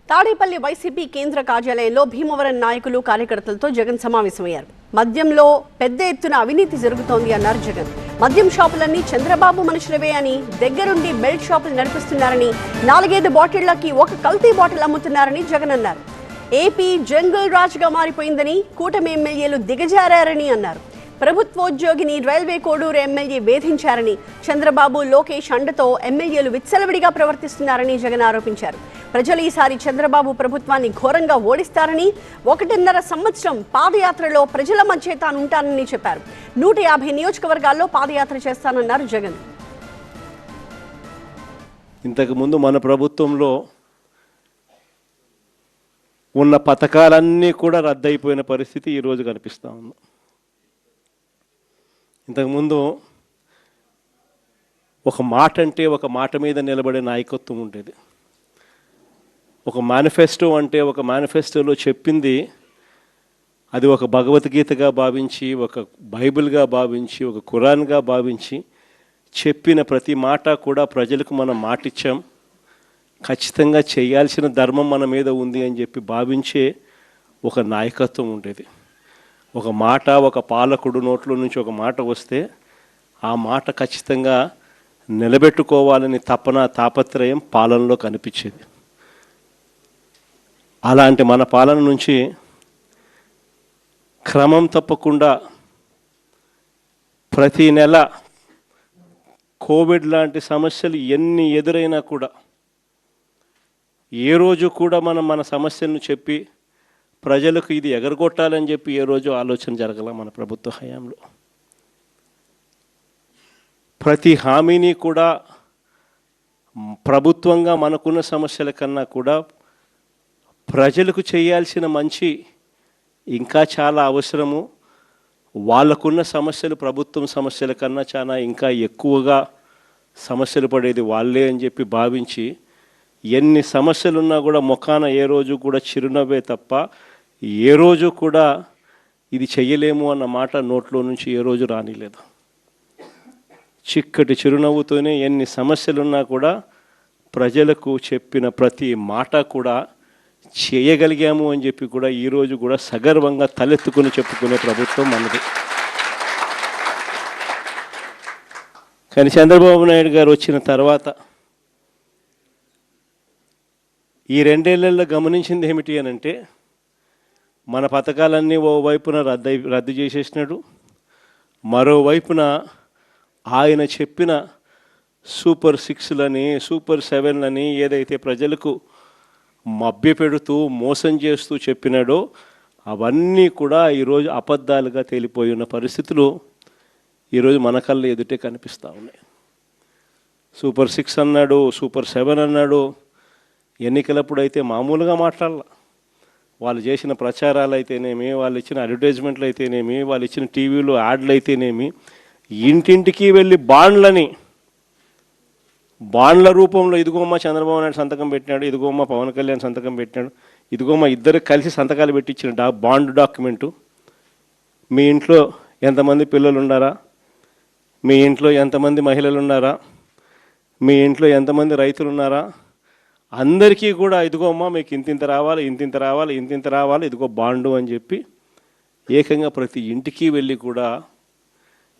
Tadepalli YCP కేంద్ర కార్యాలయంలో భీమవరం నాయకులు కార్యకర్తలతో జగన్ సమావేశమయ్యారు. మద్యంలో పెద్ద ఎత్తున అవినీతి జరుగుతోంది అన్నారు జగన్. మద్యం షాపులన్నీ చంద్రబాబు మనుషులవే అని, దగ్గరుండి బెల్ట్ షాపులు నడిపిస్తున్నారని, 4-5 బాటిళ్లకి ఒక కల్తీ బాటిల్ అమ్ముతున్నారని జగన్ అన్నారు. ఏపీ జంగల్ రాజ్గా మారిపోయిందని, కూటమి ఎమ్మెల్యేలు దిగజారని అన్నారు. ప్రభుత్వోద్యోగిని రైల్వే కోడూరు ఎమ్మెల్యే వేధించారని, చంద్రబాబు లోకేష్ అండతో ఎమ్మెల్యేలు విచ్చలవిడిగా ప్రవర్తిస్తున్నారని జగన్ ఆరోపించారు. ప్రజలు ఈసారి చంద్రబాబు ప్రభుత్వాన్ని ఘోరంగా ఓడిస్తారని, 1.5 సంవత్సరం పాదయాత్రలో ప్రజల మధ్య తాను ఉంటానని చెప్పారు. 150 నియోజకవర్గాల్లో పాదయాత్ర చేస్తానన్నారు జగన్. ఇంతకుముందు మన ప్రభుత్వంలో ఉన్న పథకాలన్నీ కూడా రద్దయిపోయిన పరిస్థితి ఈరోజు కనిపిస్తూ ఉంది. ఇంతకుముందు ఒక మాట అంటే ఒక మాట మీద నిలబడే నాయకత్వం ఉండేది. ఒక మేనిఫెస్టో అంటే ఒక మేనిఫెస్టోలో చెప్పింది అది ఒక భగవద్గీతగా భావించి, ఒక బైబిల్గా భావించి, ఒక ఖురాన్గా భావించి చెప్పిన ప్రతి మాట కూడా ప్రజలకు మనం మాటిచ్చాం, ఖచ్చితంగా చేయాల్సిన ధర్మం మన మీద ఉంది అని చెప్పి భావించే ఒక నాయకత్వం ఉండేది. ఒక మాట, ఒక పాలకుడు నోట్లో నుంచి ఒక మాట వస్తే ఆ మాట ఖచ్చితంగా నిలబెట్టుకోవాలని తపన, తాపత్రయం పాలనలో కనిపించేది. అలాంటి మన పాలన నుంచి క్రమం తప్పకుండా ప్రతి నెల కోవిడ్ లాంటి సమస్యలు ఎన్ని ఎదురైనా కూడా ఏ రోజు కూడా మనం మన సమస్యలను చెప్పి ప్రజలకు ఇది ఎగరగొట్టాలని చెప్పి ఏ రోజు ఆలోచన జరగల మన ప్రభుత్వ హయాంలో. ప్రతి హామీని కూడా ప్రభుత్వంగా మనకున్న సమస్యల కన్నా కూడా ప్రజలకు చేయాల్సిన మంచి ఇంకా చాలా అవసరము. వాళ్ళకున్న సమస్యలు ప్రభుత్వం సమస్యల కన్నా చాలా ఇంకా ఎక్కువగా సమస్యలు పడేది వాళ్ళే అని చెప్పి భావించి ఎన్ని సమస్యలున్నా కూడా ముఖాన ఏ రోజు కూడా చిరునవ్వే తప్ప ఏ రోజు కూడా ఇది చెయ్యలేము అన్న మాట నోట్లో నుంచి ఏ రోజు రానిలేదు. చిక్కటి చిరునవ్వుతోనే ఎన్ని సమస్యలున్నా కూడా ప్రజలకు చెప్పిన ప్రతి మాట కూడా చేయగలిగాము అని చెప్పి కూడా ఈరోజు కూడా సగర్వంగా తలెత్తుకుని చెప్పుకునే ప్రభుత్వం మనది. కానీ చంద్రబాబు నాయుడు గారు వచ్చిన తర్వాత ఈ 2 ఏళ్లలో గమనించింది ఏమిటి అని అంటే, మన పథకాలన్నీ ఓవైపున రద్దు చేసేసినాడు, మరోవైపున ఆయన చెప్పిన సూపర్ 6లని, సూపర్ 7లని ఏదైతే ప్రజలకు మభ్యపెడుతూ మోసం చేస్తూ చెప్పినాడో అవన్నీ కూడా ఈరోజు అబద్ధాలుగా తేలిపోయి ఉన్న పరిస్థితులు ఈరోజు మన కళ్ళ ఎదుటే కనిపిస్తూ ఉన్నాయి. సూపర్ 6 అన్నాడు, సూపర్ 7 అన్నాడు. ఎన్నికలప్పుడు అయితే మామూలుగా మాట్లాడాల. వాళ్ళు చేసిన ప్రచారాలు అయితేనేమి, వాళ్ళు ఇచ్చిన అడ్వర్టైజ్మెంట్లు అయితేనేమి, వాళ్ళు ఇచ్చిన టీవీలో యాడ్లు అయితేనేమి, ఇంటింటికి వెళ్ళి బాండ్ల రూపంలో ఇదిగోమ్మ చంద్రబాబు నాయుడు సంతకం పెట్టినాడు, ఇదిగోమ్మ పవన్ కళ్యాణ్ సంతకం పెట్టినాడు, ఇదిగోమ్మ ఇద్దరు కలిసి సంతకాలు పెట్టించిన బాండ్ డాక్యుమెంటు. మీ ఇంట్లో ఎంతమంది పిల్లలు ఉన్నారా, మీ ఇంట్లో ఎంతమంది మహిళలు ఉన్నారా, మీ ఇంట్లో ఎంతమంది రైతులు ఉన్నారా, అందరికీ కూడా ఇదిగోమ్మ మీకు ఇంతింత రావాలి, ఇంతింత రావాలి, ఇంతింత రావాలి, ఇదిగో బాండు అని చెప్పి ఏకంగా ప్రతి ఇంటికి వెళ్ళి కూడా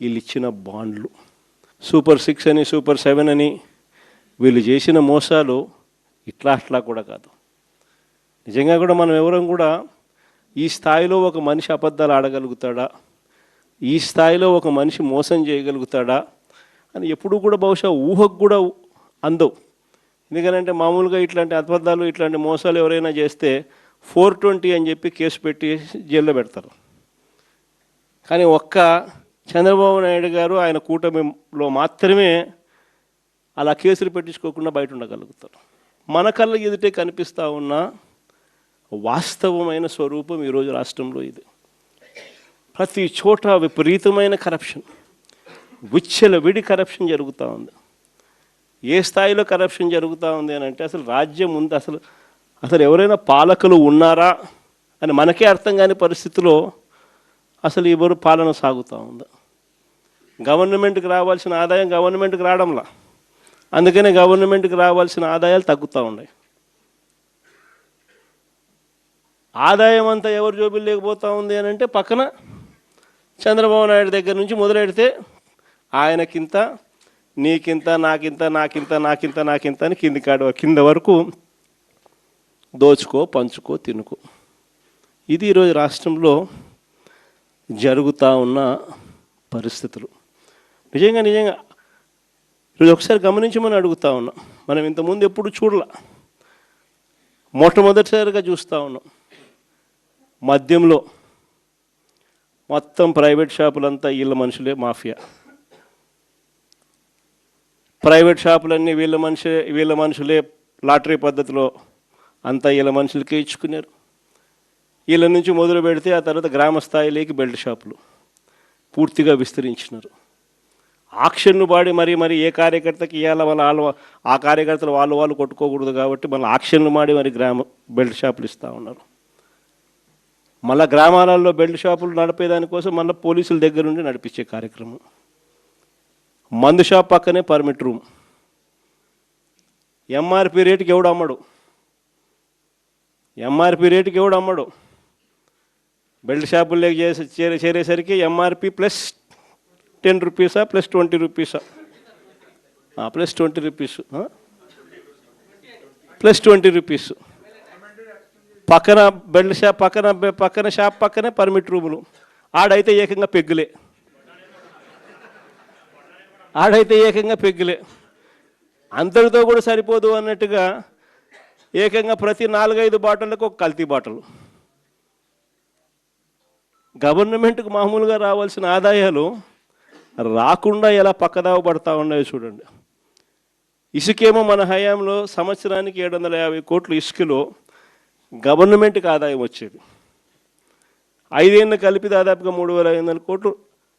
వీళ్ళు ఇచ్చిన బాండ్లు. సూపర్ 6 అని, సూపర్ 7 అని వీళ్ళు చేసిన మోసాలు ఇట్లా కూడా కాదు. నిజంగా కూడా మనం ఎవరం కూడా ఈ స్థాయిలో ఒక మనిషి అబద్ధాలు ఆడగలుగుతాడా, ఈ స్థాయిలో ఒక మనిషి మోసం చేయగలుగుతాడా అని ఎప్పుడూ కూడా బహుశా ఊహకు కూడా అందవు. ఎందుకనంటే మామూలుగా ఇట్లాంటి అబద్ధాలు, ఇట్లాంటి మోసాలు ఎవరైనా చేస్తే 420 అని చెప్పి కేసు పెట్టి జైల్లో పెడతారు. కానీ ఒక్క చంద్రబాబు నాయుడు గారు ఆయన కూటమిలో మాత్రమే అలా కేసులు పెట్టించుకోకుండా బయట ఉండగలుగుతారు. మన కళ్ళ ఎదుటే కనిపిస్తూ ఉన్న వాస్తవమైన స్వరూపం ఈరోజు రాష్ట్రంలో ఇది. ప్రతి చోట విపరీతమైన కరప్షన్, విచ్చలవిడి కరప్షన్ జరుగుతూ ఉంది. ఏ స్థాయిలో కరప్షన్ జరుగుతూ ఉంది అని అంటే అసలు రాజ్యం ఉంది, అసలు ఎవరైనా పాలకులు ఉన్నారా అని మనకే అర్థం కాని పరిస్థితిలో అసలు ఎవరు పాలన సాగుతూ ఉంది. గవర్నమెంట్కి రావాల్సిన ఆదాయం గవర్నమెంట్కి రావడంలా, అందుకనే గవర్నమెంట్కి రావాల్సిన ఆదాయాలు తగ్గుతూ ఉన్నాయి. ఆదాయం అంతా ఎవరు జోబులు లేకపోతా ఉంది అని అంటే పక్కన చంద్రబాబు నాయుడు దగ్గర నుంచి మొదలెడితే ఆయనకింత, నీకింత, నాకింత, నాకింత, నాకింత, నాకింత అని కింద వరకు దోచుకో, పంచుకో, తినుకో. ఇది ఈరోజు రాష్ట్రంలో జరుగుతూ ఉన్న పరిస్థితులు. నిజంగా ఈరోజు ఒకసారి గమనించమని అడుగుతా ఉన్నాం. మనం ఇంతకుముందు ఎప్పుడు చూడలే, మొట్టమొదటిసారిగా చూస్తూ ఉన్నాం. మద్యంలో మొత్తం ప్రైవేట్ షాపులంతా వీళ్ళ మనుషులే మాఫియా. ప్రైవేట్ షాపులన్నీ వీళ్ళ మనుషులే లాటరీ పద్ధతిలో అంతా వీళ్ళ మనుషులకే ఇచ్చుకున్నారు. వీళ్ళ నుంచి మొదలు పెడితే ఆ తర్వాత గ్రామ స్థాయిలోకి బెల్ట్ షాపులు పూర్తిగా విస్తరించినారు. ఆక్షన్ను పాడి మరి ఏ కార్యకర్తకి ఇవ్వాల ఆ కార్యకర్తలు వాళ్ళు కొట్టుకోకూడదు కాబట్టి మళ్ళీ ఆక్షన్లు మాడి మరి బెల్ట్ షాపులు ఇస్తూ ఉన్నారు. మళ్ళీ గ్రామాలలో బెల్ట్ షాపులు నడిపేదానికోసం మళ్ళీ పోలీసుల దగ్గర నుండి నడిపించే కార్యక్రమం. మందు షాప్ పక్కనే పర్మిట్ రూమ్. ఎంఆర్పి రేటుకి ఎవడు అమ్మడు. బెల్ట్ షాపుల్లోకి చేరేసరికి ఎంఆర్పి ప్లస్ 10 రూపీసా ప్లస్ 20 రూపీసా ప్లస్ 20 రూపీస్ ప్లస్ 20 రూపీస్. పక్కన బెల్ట్ షాప్ పక్కన షాప్ పక్కనే పర్మిట్ రూములు. ఆడైతే ఏకంగా పెగ్గులే. అంతటితో కూడా సరిపోదు అన్నట్టుగా ఏకంగా ప్రతి 4-5 బాటిళ్ళకు ఒక కల్తీ బాటిల్. గవర్నమెంట్కి మామూలుగా రావాల్సిన ఆదాయాలు రాకుండా ఎలా పక్కదావ పడతా ఉన్నాయో చూడండి. ఇసుకేమో మన హయాంలో సంవత్సరానికి 750 కోట్లు ఇసుకలో గవర్నమెంట్కి ఆదాయం వచ్చేది. 5 ఏళ్ళు కలిపి దాదాపుగా 3500 కోట్లు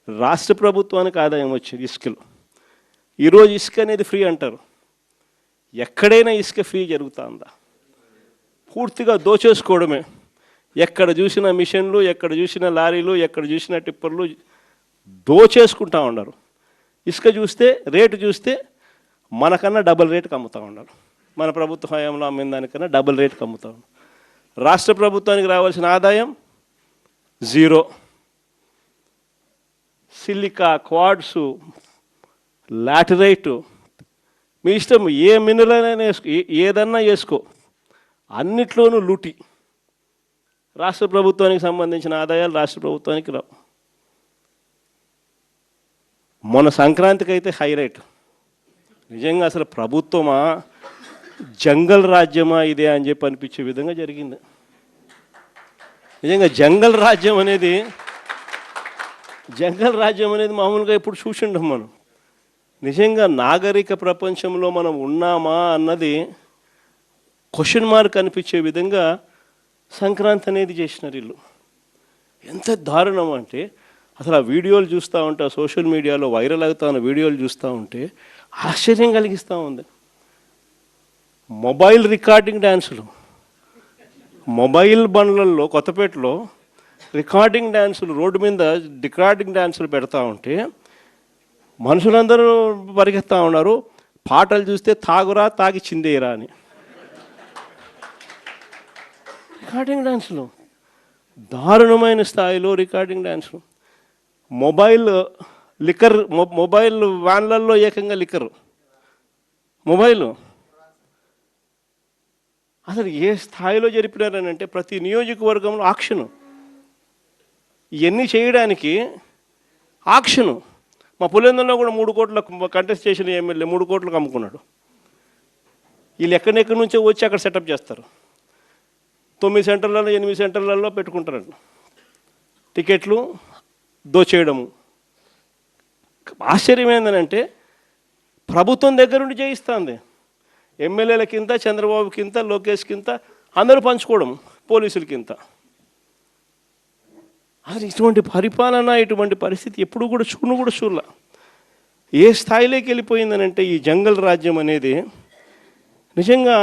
రాష్ట్ర ప్రభుత్వానికి ఆదాయం వచ్చేది ఇసుకలో. ఈరోజు ఇసుక అనేది ఫ్రీ అంటారు. ఎక్కడైనా ఇసుక ఫ్రీ జరుగుతుందా? పూర్తిగా దోచేసుకోవడమే. ఎక్కడ చూసిన మిషన్లు, ఎక్కడ చూసిన లారీలు, ఎక్కడ చూసిన టిప్పర్లు దోచేసుకుంటా ఉన్నారు. ఇసుక చూస్తే రేటు చూస్తే మనకన్నా డబుల్ రేటుకి అమ్ముతూ ఉన్నారు. మన ప్రభుత్వ హయాంలో అమ్మిన దానికన్నా డబుల్ రేటుకి అమ్ముతూ ఉన్నారు. రాష్ట్ర ప్రభుత్వానికి రావాల్సిన ఆదాయం 0. సిలికా, క్వాడ్సు, లాటరైటు, మీ ఇష్టం, ఏ మినరల్ అయినా వేసుకో, ఏదన్నా వేసుకో, అన్నిట్లోనూ లూటి. రాష్ట్ర ప్రభుత్వానికి సంబంధించిన ఆదాయాలు రాష్ట్ర ప్రభుత్వానికి రావు. మొన్న సంక్రాంతికి అయితే హైలైట్. నిజంగా అసలు ప్రభుత్వమా జంగల్ రాజ్యమా ఇదే అని చెప్పి అనిపించే విధంగా జరిగింది. నిజంగా జంగల్ రాజ్యం అనేది మామూలుగా ఇప్పుడు చూసిండం మనం. నిజంగా నాగరిక ప్రపంచంలో మనం ఉన్నామా అన్నది క్వశ్చన్ మార్క్ అనిపించే విధంగా సంక్రాంతి అనేది చేసినారు వీళ్ళు. ఎంత దారుణం అంటే అసలు ఆ వీడియోలు చూస్తూ ఉంటే, సోషల్ మీడియాలో వైరల్ అవుతా ఉన్న వీడియోలు చూస్తూ ఉంటే ఆశ్చర్యం కలిగిస్తూ ఉంది. మొబైల్ రికార్డింగ్ డ్యాన్సులు, మొబైల్ బండ్లలో కొత్తపేటలో రికార్డింగ్ డ్యాన్సులు, రోడ్డు మీద రికార్డింగ్ డ్యాన్సులు పెడతా ఉంటే మనుషులందరూ పరిగెత్తా ఉన్నారు. పాటలు చూస్తే తాగురా తాగి చిందేయరా అని. రికార్డింగ్ డ్యాన్సులు, దారుణమైన స్థాయిలో రికార్డింగ్ డ్యాన్సులు. మొబైల్ వ్యాన్లలో ఏకంగా లిక్కర్ మొబైల్. అసలు ఏ స్థాయిలో జరిపినారని అంటే ప్రతి నియోజకవర్గంలో ఆక్షను. ఇవన్నీ చేయడానికి ఆక్షను. మా పులివెందులలో కూడా 3 కోట్ల కంటెస్ట్ చేసిన ఎమ్మెల్యే 3 కోట్లకు అమ్ముకున్నాడు. వీళ్ళు ఎక్కడెక్కడి నుంచో వచ్చి అక్కడ సెటప్ చేస్తారు. 9 సెంటర్లలో 8 సెంటర్లలో పెట్టుకుంటారు. టికెట్లు దోచేయడము. ఆశ్చర్యం ఏంటంటే ప్రభుత్వం దగ్గర నుండి చేయిస్తుంది. ఎమ్మెల్యేలకింత, చంద్రబాబుకింత, లోకేష్కింత, అందరూ పంచుకోవడం, పోలీసులకింత. అసలు ఇటువంటి పరిపాలన, ఇటువంటి పరిస్థితి ఎప్పుడు కూడా చూడలే. ఏ స్థాయిలోకి వెళ్ళిపోయిందనంటే ఈ జంగల్ రాజ్యం అనేది నిజంగా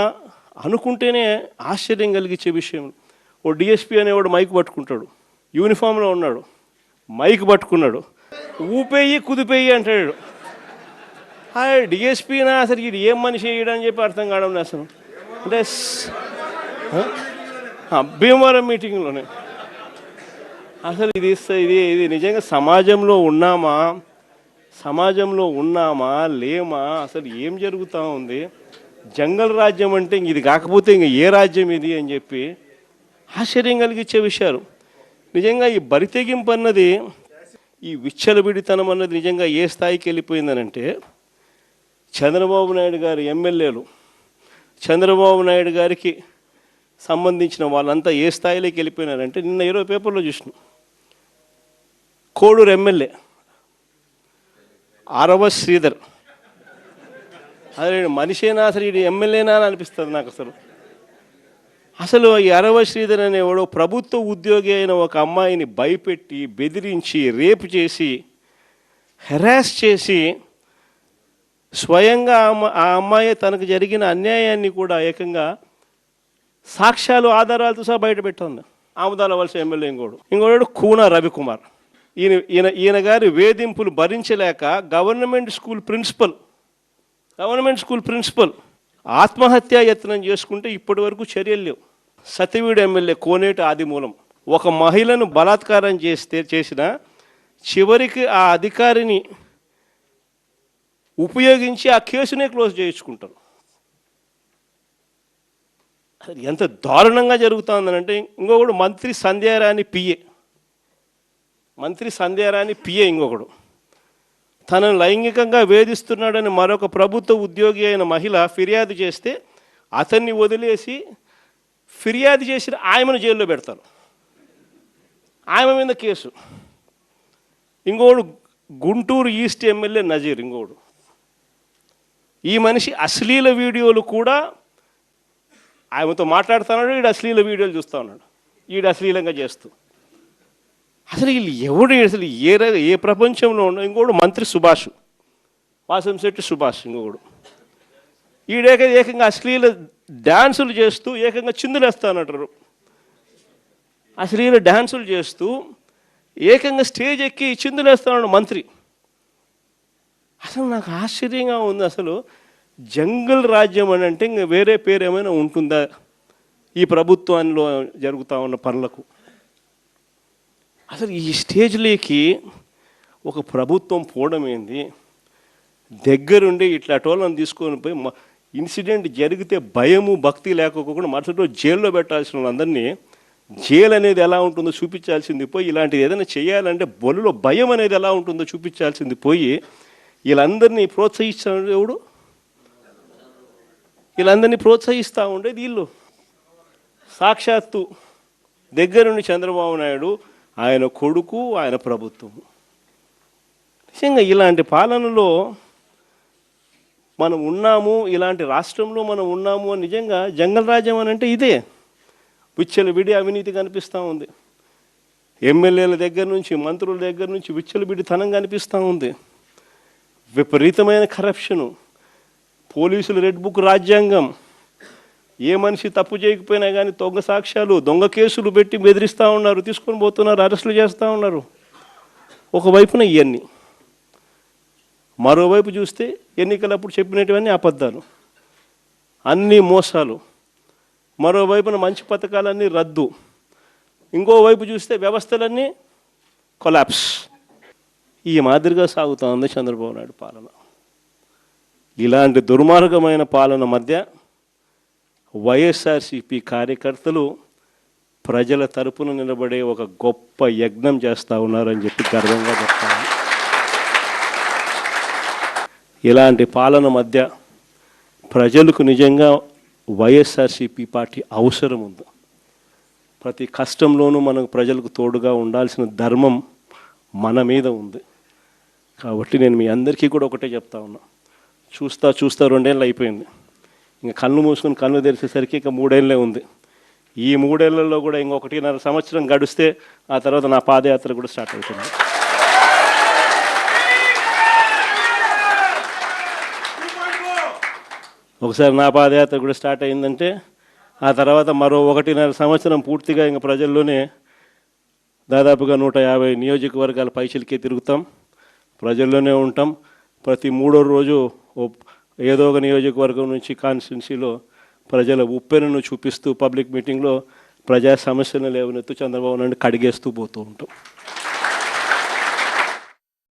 అనుకుంటేనే ఆశ్చర్యం కలిగించే విషయం. ఓ డిఎస్పీ అనేవాడు మైక్ పట్టుకుంటాడు, యూనిఫామ్లో ఉన్నాడు, మైక్ పట్టుకున్నాడు, ఊపేయి కుదిపేయి అంటాడు. డిఎస్పీనా అసలు ఇది ఏం మనిషి వేయడని చెప్పి అర్థం కావడం అసలు. అంటే భీమవరం మీటింగ్లోనే. అసలు ఇది ఇది ఇది నిజంగా సమాజంలో ఉన్నామా లేమా, అసలు ఏం జరుగుతూ ఉంది? జంగల్ రాజ్యం అంటే ఇది కాకపోతే ఇంక ఏ రాజ్యం ఇది అని చెప్పి ఆశ్చర్యం కలిగించే విషయాలు. నిజంగా ఈ బరితెగింపు అన్నది, ఈ విచ్చలవిడితనం అన్నది నిజంగా ఏ స్థాయికి వెళ్ళిపోయిందనంటే, చంద్రబాబు నాయుడు గారి ఎమ్మెల్యేలు, చంద్రబాబు నాయుడు గారికి సంబంధించిన వాళ్ళంతా ఏ స్థాయిలోకి వెళ్ళిపోయినారంటే, నిన్న 20 పేపర్లో చూసినాం. కోడూరు ఎమ్మెల్యే ఆరవ శ్రీధర్, అదే మనిషేనా అసలు, ఇది ఎమ్మెల్యేనా అని అనిపిస్తుంది నాకు. అసలు ఈ ఆరవ శ్రీధర్ అనేవాడు ప్రభుత్వ ఉద్యోగి అయిన ఒక అమ్మాయిని భయపెట్టి, బెదిరించి, రేపు చేసి, హెరాస్ చేసి, స్వయంగా ఆ అమ్మాయి తనకు జరిగిన అన్యాయాన్ని కూడా ఏకంగా సాక్ష్యాలు, ఆధారాలతో సహా బయట పెట్టింది. ఆముదాల వలస ఎమ్మెల్యే ఇంకోడు కూన రవికుమార్. ఈయన గారి వేధింపులు భరించలేక గవర్నమెంట్ స్కూల్ ప్రిన్సిపల్ ఆత్మహత్యా యత్నం చేసుకుంటే ఇప్పటి వరకు చర్యలు లేవు. సతివీడు ఎమ్మెల్యే కోనేటి ఆదిమూలం ఒక మహిళను బలాత్కారం చేసిన చివరికి ఆ అధికారిని ఉపయోగించి ఆ కేసునే క్లోజ్ చేయించుకుంటారు. ఎంత దారుణంగా జరుగుతూ ఉందనంటే, ఇంకొకడు మంత్రి సంధ్యారాణి పిఏ ఇంకొకడు తనను లైంగికంగా వేధిస్తున్నాడని మరొక ప్రభుత్వ ఉద్యోగి అయిన మహిళ ఫిర్యాదు చేస్తే అతన్ని వదిలేసి ఫిర్యాదు చేసిన ఆయమను జైల్లో పెడతారు. ఆయమ మీద కేసు. ఇంకోడు గుంటూరు ఈస్ట్ ఎమ్మెల్యే నజీర్ ఇంకోడు. ఈ మనిషి అశ్లీల వీడియోలు కూడా ఆయనతో మాట్లాడుతున్నాడు, వీడు అశ్లీల వీడియోలు చూస్తూ ఉన్నాడు, వీడు అశ్లీలంగా చేస్తూ. అసలు వీళ్ళు ఎవడు, అసలు ఏ ప్రపంచంలో ఉన్న. ఇంకోడు మంత్రి సుభాష్, వాసంశెట్టి సుభాష్ ఇంకొకడు. ఏకంగా అశ్లీల డ్యాన్సులు చేస్తూ ఏకంగా చిందులేస్తానంటారు. అశ్లీల డ్యాన్సులు చేస్తూ ఏకంగా స్టేజ్ ఎక్కి చిందులేస్తాడు మంత్రి. అసలు నాకు ఆశ్చర్యంగా ఉంది. అసలు జంగల్ రాజ్యం అని అంటే ఇంకా వేరే పేరు ఏమైనా ఉంటుందా ఈ ప్రభుత్వంలో జరుగుతూ ఉన్న పనులకు? అసలు ఈ స్టేజ్లోకి ఒక ప్రభుత్వం పోవడం ఏంది? దగ్గరుండి ఇట్లా టోళ్ళని తీసుకొని పోయి ఇన్సిడెంట్ జరిగితే భయము భక్తి లేకపోకుండా మరుసటి రోజు జైల్లో పెట్టాల్సిన వాళ్ళందరినీ జైలు అనేది ఎలా ఉంటుందో చూపించాల్సింది పోయి, ఇలాంటిది ఏదైనా చేయాలంటే బొలులో భయం అనేది ఎలా ఉంటుందో చూపించాల్సింది పోయి, వీళ్ళందరినీ ప్రోత్సహిస్తాడు ఎవడు? వీళ్ళందరినీ ప్రోత్సహిస్తూ ఉండేది వీళ్ళు. సాక్షాత్తు దగ్గరుండి చంద్రబాబు నాయుడు, ఆయన కొడుకు, ఆయన ప్రభుత్వం. నిజంగా ఇలాంటి పాలనలో మనం ఉన్నాము, ఇలాంటి రాష్ట్రంలో మనం ఉన్నాము అని నిజంగా జంగల్ రాజ్యం అని అంటే ఇదే. విచ్చలవిడి అవినీతి కనిపిస్తూ ఉంది. ఎమ్మెల్యేల దగ్గర నుంచి, మంత్రుల దగ్గర నుంచి విచ్చలవిడితనం కనిపిస్తూ ఉంది. విపరీతమైన కరప్షను, పోలీసులు రెడ్ బుక్ రాజ్యాంగం. ఏ మనిషి తప్పు చేయకపోయినా కానీ దొంగ సాక్ష్యాలు, దొంగ కేసులు పెట్టి బెదిరిస్తూ ఉన్నారు, తీసుకొని పోతున్నారు, అరెస్టులు చేస్తూ ఉన్నారు. ఒకవైపున ఇవన్నీ, మరోవైపు చూస్తే ఎన్నికలప్పుడు చెప్పినటువన్నీ అబద్ధాలు, అన్నీ మోసాలు. మరోవైపున మంచి పథకాలన్నీ రద్దు. ఇంకోవైపు చూస్తే వ్యవస్థలన్నీ కొలాప్స్. ఈ మాదిరిగా సాగుతూ ఉంది చంద్రబాబు నాయుడు పాలన. ఇలాంటి దుర్మార్గమైన పాలన మధ్య వైఎస్ఆర్సీపీ కార్యకర్తలు ప్రజల తరపున నిలబడే ఒక గొప్ప యజ్ఞం చేస్తూ ఉన్నారని చెప్పి గర్వంగా చెప్తాను. ఇలాంటి పాలన మధ్య ప్రజలకు నిజంగా వైఎస్ఆర్సీపీ పార్టీ అవసరం ఉంది. ప్రతి కష్టంలోనూ మనకు ప్రజలకు తోడుగా ఉండాల్సిన ధర్మం మన మీద ఉంది. కాబట్టి నేను మీ అందరికీ కూడా ఒకటే చెప్తా ఉన్నా, చూస్తా 2 ఏళ్ళు అయిపోయింది. ఇంకా కళ్ళు మూసుకొని కళ్ళు తెరిచేసరికి ఇంకా 3 ఏళ్ళే ఉంది. ఈ 3 ఏళ్లలో కూడా ఇంకొక 1.5 సంవత్సరం గడిస్తే ఆ తర్వాత నా పాదయాత్ర కూడా స్టార్ట్ అవుతుంది. ఒకసారి నా పాదయాత్ర కూడా స్టార్ట్ అయిందంటే ఆ తర్వాత మరో 1.5 సంవత్సరం పూర్తిగా ఇంకా ప్రజల్లోనే దాదాపుగా 150 నియోజకవర్గాల పైచిలకే తిరుగుతాం, ప్రజల్లోనే ఉంటాం. ప్రతి 3వ రోజు ఏదో ఒక నియోజకవర్గం నుంచి కాన్స్టిట్యున్సీలో ప్రజల ఉప్పెనను చూపిస్తూ పబ్లిక్ మీటింగ్లో ప్రజా సమస్యలను లేవనెత్తు చంద్రబాబు నాయుడు కడిగేస్తూ పోతూ ఉంటాం.